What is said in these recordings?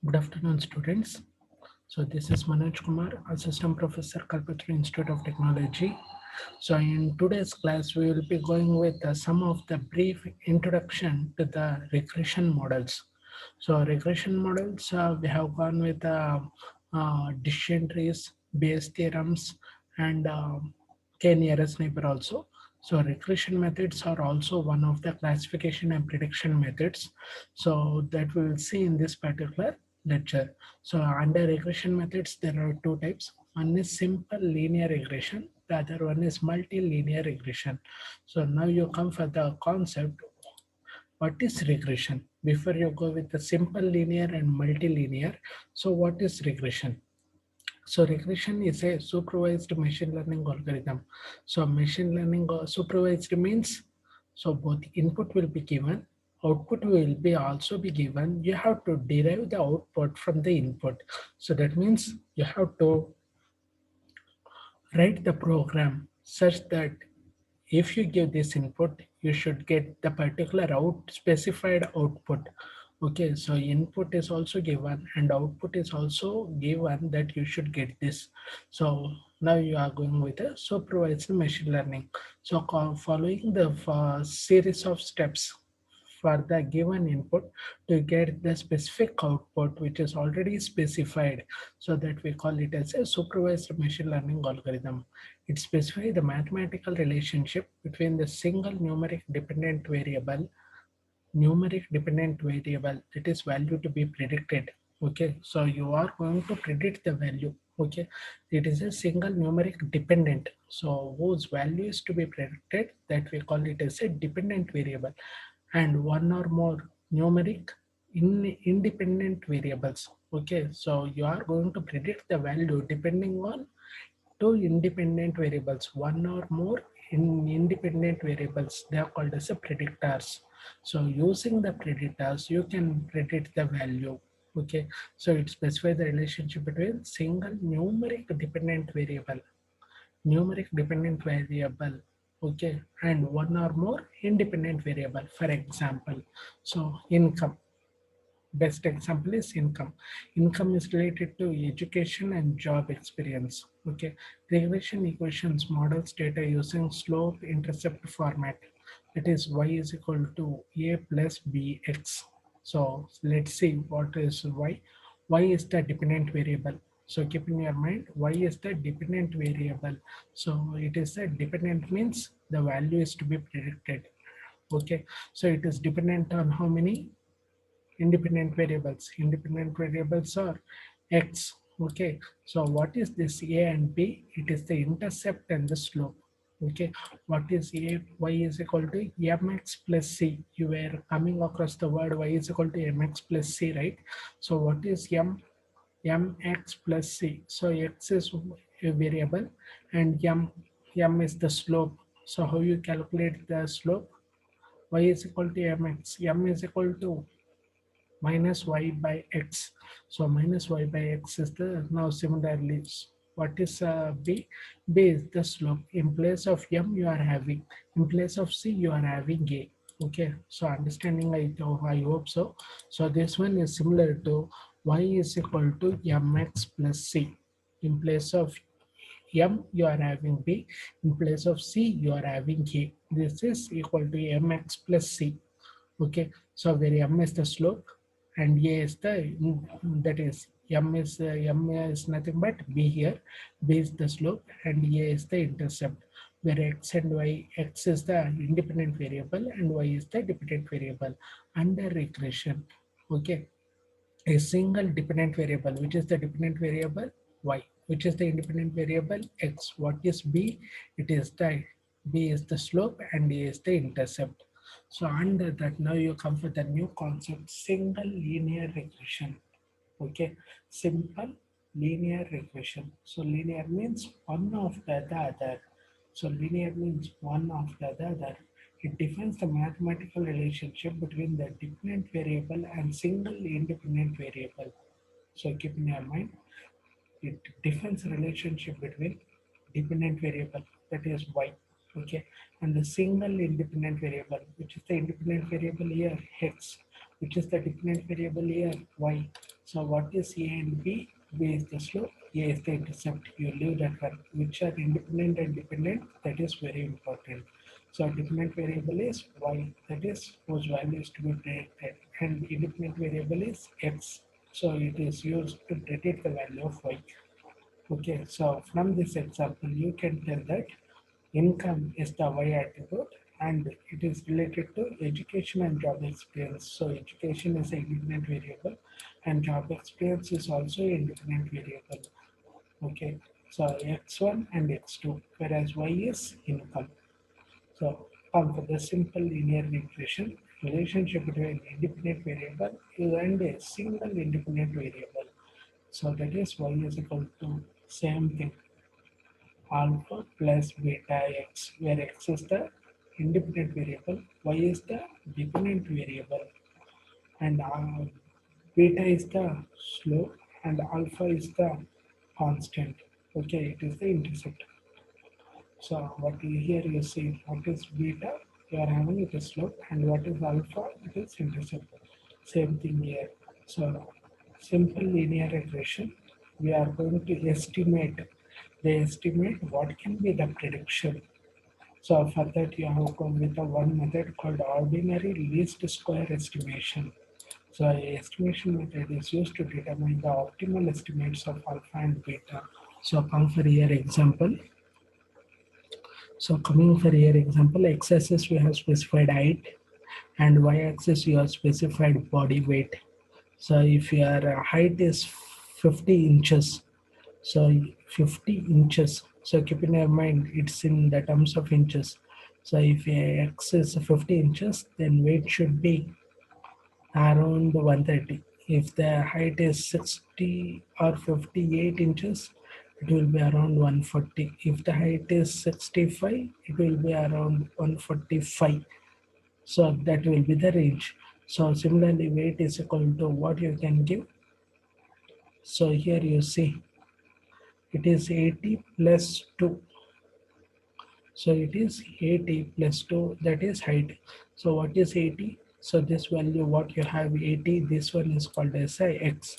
Good afternoon, students. So this is Manoj Kumar, Assistant Professor, Kalpataru Institute of Technology. So in today's class, we will be going with some of the brief introduction to the regression models. So regression models, we have gone with decision trees, Bayes theorems, and k-nearest neighbor also. So regression methods are also one of the classification and prediction methods. So that we will see in this particular lecture. So under regression methods, there are two types. One is simple linear regression. The other one is multilinear regression. So now you come for the concept. What is regression? Before you go with the simple linear and multilinear. So what is regression? So regression is a supervised machine learning algorithm. So machine learning supervised means so both input will be given, output will be also be given. You have to derive the output from the input. So that means you have to write the program such that if you give this input, you should get the particular specified output. Okay, so input is also given and output is also given that you should get this. So now you are going with a supervised machine learning. So following the series of steps for the given input to get the specific output which is already specified, so that we call it as a supervised machine learning algorithm. It specifies the mathematical relationship between the single numeric dependent variable that is value to be predicted. Okay, so you are going to predict the value. Okay, it is a single numeric dependent, so whose value is to be predicted, that we call it as a dependent variable, and one or more numeric independent variables. Okay, so you are going to predict the value depending on two independent variables, one or more independent variables. They are called as a predictors. So using the predictors, you can predict the value. Okay, so it specifies the relationship between single numeric dependent variable, okay, and one or more independent variable. For example, so income. Best example is income. Income is related to education and job experience. Okay. Regression equations models data using slope intercept format. That is y is equal to a plus bx. So let's see what is y. Y is the dependent variable. So keep in your mind, y is the dependent variable. So it is a dependent means the value is to be predicted. Okay. So it is dependent on how many independent variables. Independent variables are x. Okay, so what is this a and b? It is the intercept and the slope. Okay, what is a? Y is equal to mx plus c. You were coming across the word y is equal to mx plus c, right? So what is mx plus c? So x is a variable and m is the slope. So how you calculate the slope? Y is equal to mx. M is equal to minus y by x. So minus y by x is the, now similarly, what is b? B is the slope. In place of m you are having, in place of c you are having a. Okay, so understanding, I hope so. So this one is similar to y is equal to mx plus c. In place of m you are having b, in place of c you are having a. This is equal to mx plus c. Okay, so where m is the slope and a is the, that is m is nothing but b here. B is the slope and a is the intercept. Where x and y, x is the independent variable and y is the dependent variable. Under regression, okay, a single dependent variable, which is the dependent variable y, which is the independent variable x. What is b? It is the, b is the slope and a is the intercept. So under that, now you come with a new concept, single linear regression. Okay, simple linear regression. So linear means one after the other. So linear means one after the other. It defines the mathematical relationship between the dependent variable and single independent variable. So keep in your mind, it defines the relationship between dependent variable, that is y, okay, and the single independent variable, which is the independent variable here, x. which is the dependent variable here, y. So what is a and b? B is the slope, a is the intercept. You leave that one. Which are independent and dependent, that is very important. So dependent variable is y, that is whose value is to be predicted, and independent variable is x. So it is used to predict the value of y. Okay, so from this example, you can tell that income is the Y attribute and it is related to education and job experience. So education is a independent variable and job experience is also a independent variable. Okay, so x1 and x2, whereas y is income. So for the simple linear regression, relationship between independent variable and a single independent variable. So that is y is equal to same thing, alpha plus beta x, where x is the independent variable, y is the dependent variable, and beta is the slope, and alpha is the constant. Okay, it is the intercept. So what you here you see, what is beta? You are having it is slope, and what is alpha? It is intercept. Same thing here. So simple linear regression, we are going to estimate. They estimate what can be the prediction. So for that you have come with a one method called ordinary least square estimation. So a estimation method is used to determine the optimal estimates of alpha and beta. So come for here example. So coming for here example, x-axis we have specified height and y-axis you have specified body weight. So if your height is 50 inches, so 50 inches. So keep in your mind it's in the terms of inches. So if x is 50 inches, then weight should be around 130. If the height is 60 or 58 inches, it will be around 140. If the height is 65, it will be around 145. So that will be the range. So similarly, weight is equal to what you can give. So here you see it is 80 plus 2. So it is 80 plus 2, that is height. So what is 80? So this value what you have 80, this one is called as a x.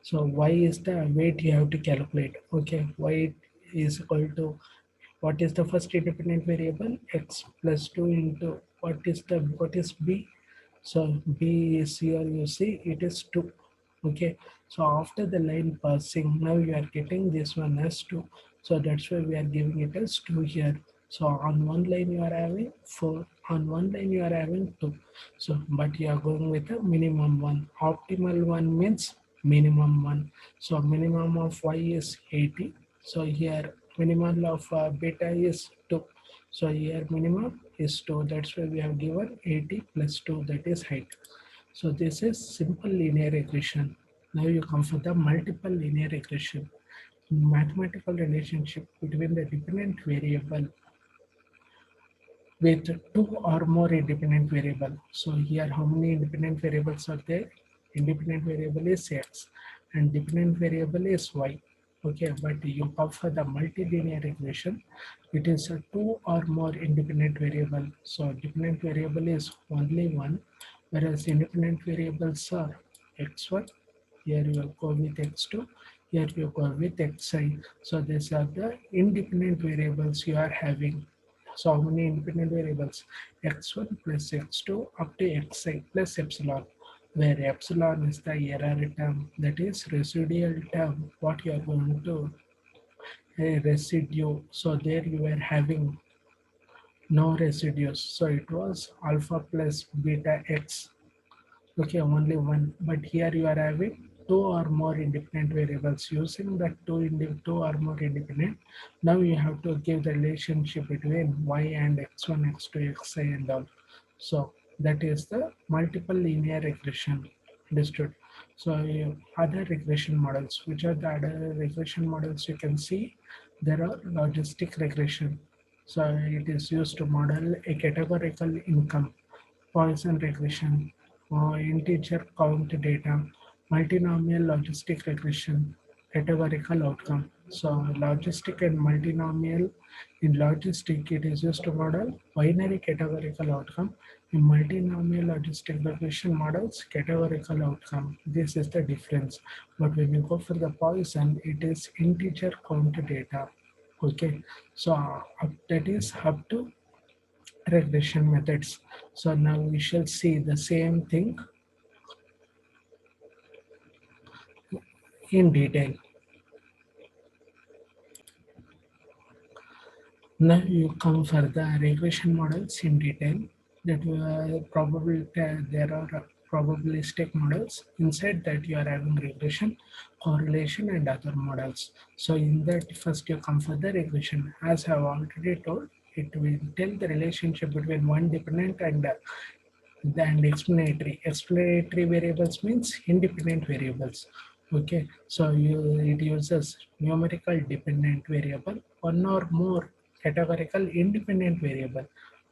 So y is the weight you have to calculate. Okay, y is equal to what is the first independent variable? X plus 2 into what is b? So b is here you see it is 2. Okay, so after the line passing, now you are getting this one as 2. So that's why we are giving it as 2 here. So on one line you are having 4, on one line you are having 2. So but you are going with a minimum one. Optimal one means minimum one. So minimum of y is 80. So here minimum of beta is 2. So here minimum is 2. That's why we have given 80 plus 2, that is height. So this is simple linear regression. Now you come for the multiple linear regression. Mathematical relationship between the dependent variable with two or more independent variable. So here how many independent variables are there? Independent variable is x and dependent variable is y. Okay, but you come for the multilinear regression, it is a two or more independent variable. So dependent variable is only one, whereas independent variables are x1, here you go with x2, here you go with xi. So these are the independent variables you are having. So how many independent variables? X1 plus x2 up to xi plus epsilon, where epsilon is the error term, that is residual term, what you are going to a residue. So there you were having no residues. So it was alpha plus beta x. Okay, only one. But here you are having two or more independent variables. Using that two or more independent, now you have to give the relationship between y and x1, x2, xi and all. So that is the multiple linear regression. Understood? So other regression models, which are the other regression models you can see, there are logistic regression. So it is used to model a categorical income, Poisson regression, integer count data, multinomial logistic regression, categorical outcome. So logistic and multinomial, in logistic it is used to model binary categorical outcome, In multinomial logistic regression models, categorical outcome. This is the difference. But when you go for the Poisson, it is integer count data. Okay, so that is up to regression methods. So now we shall see the same thing in detail. Now you come for the regression models in detail. That probably there are probabilistic models. Inside that you are having regression, correlation, and other models. So in that first you come for the regression. As I have already told, it will tell the relationship between one dependent and explanatory. Explanatory variables means independent variables. Okay, so it uses numerical dependent variable, one or more categorical independent variable.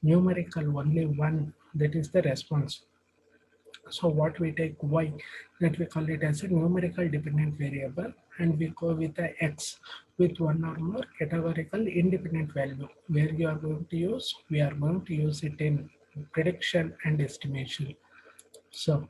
Numerical only one, that is the response. So what we take y, that we call it as a numerical dependent variable, and we go with the x with one or more categorical independent value. Where you are going to use, we are going to use it in prediction and estimation. So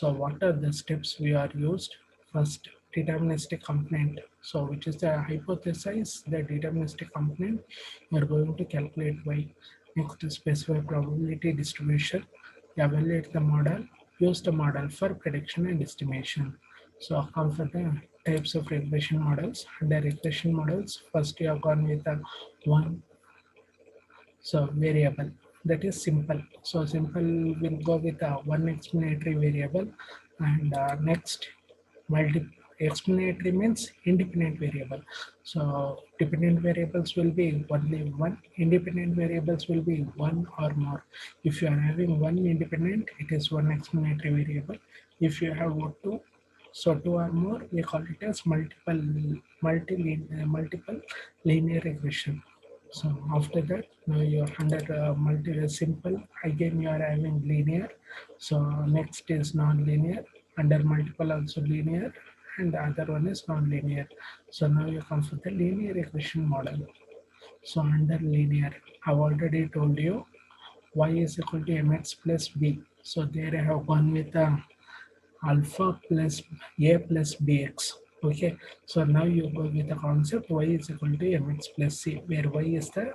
what are the steps we are used? First, deterministic component. So which is the hypothesize the deterministic component. You are going to calculate y. Next, to specify probability distribution. Evaluate the model. Use the model for prediction and estimation. So come for the types of regression models. Under regression models, first you have gone with the one so variable, that is simple. So simple will go with one explanatory variable, and next multi explanatory means independent variable. So dependent variables will be only one. Independent variables will be one or more. If you are having one independent, it is one explanatory variable. If you have two, so two or more, we call it as multiple linear regression. So after that, now you're under multi simple. Again, you are having linear. So next is non-linear. Under multiple also linear, and the other one is non-linear. So now you come for the linear regression model. So under linear, I've already told you y is equal to mx plus b. So there I have gone with alpha plus a plus bx. Okay, so now you go with the concept y is equal to mx plus c, where y is the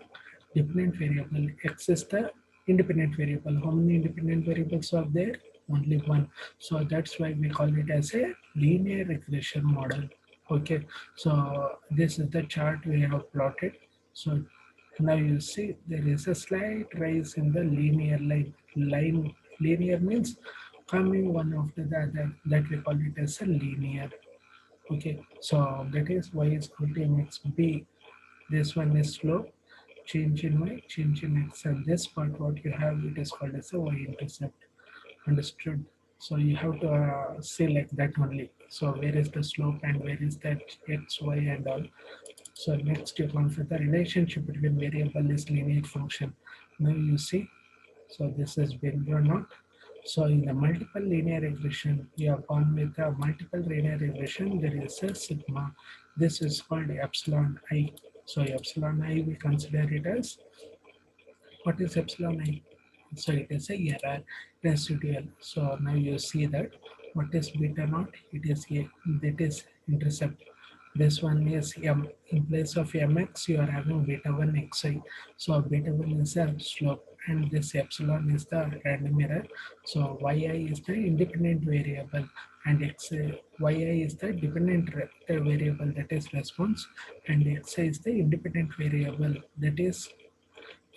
dependent variable, x is the independent variable. How many independent variables are there? Only one. So that's why we call it as a linear regression model. Okay, so this is the chart we have plotted. So now you see there is a slight rise in the linear line. Linear means coming one after the other, that we call it as a linear. Okay, so that is y is equal to mx b. This one is slope, change in y, change in x, and this part what you have, it is called as a y-intercept. Understood? So you have to see like that only. So where is the slope and where is that x, y, and all. So next you come for the relationship between variable is linear function. Now you see, so this has been run out. So in the multiple linear regression, you have gone with a multiple linear regression, there is a sigma. This is called epsilon I. So epsilon I, we consider it as, what is epsilon I? So it is a error residual. So now you see that what is beta naught? It is a, that is intercept. This one is m. In place of mx, you are having beta 1 xi. So beta 1 is a slope, and this epsilon is the random error. So yi is the independent variable, and yi is the dependent variable, that is response, and xi is the independent variable, that is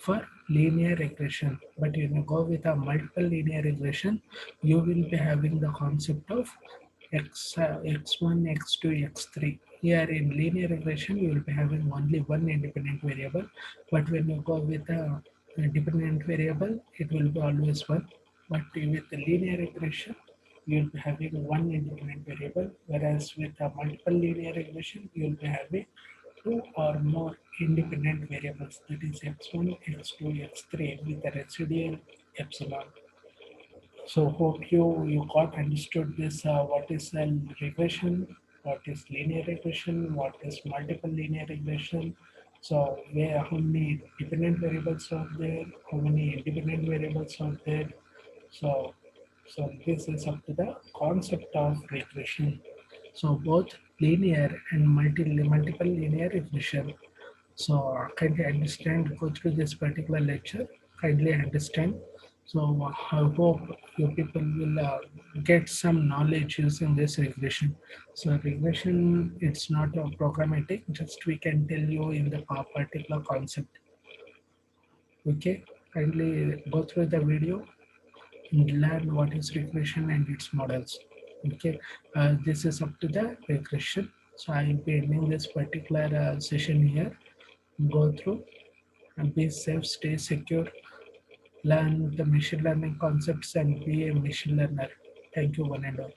for linear regression. But when you go with a multiple linear regression, you will be having the concept of x1, x2, x3. Here in linear regression, you will be having only one independent variable. But when you go with a dependent variable, it will be always one. But with the linear regression, you will be having one independent variable. Whereas with a multiple linear regression, you will be having two or more independent variables, that is x1, x2, x3 with the residual epsilon. So hope you got understood this, what is a regression, what is linear regression, what is multiple linear regression. So where how many dependent variables are there, how many independent variables are there. So so this is up to the concept of regression. So both linear and multiple linear regression. So kindly understand, go through this particular lecture, kindly understand. So I hope you people will get some knowledge using this regression. So regression, it's not a programmatic, just we can tell you in the particular concept. Okay, kindly go through the video and learn what is regression and its models. Okay, this is up to the regression. So I will be ending this particular session here. Go through and be safe, stay secure, learn the machine learning concepts and be a machine learner. Thank you, one and all.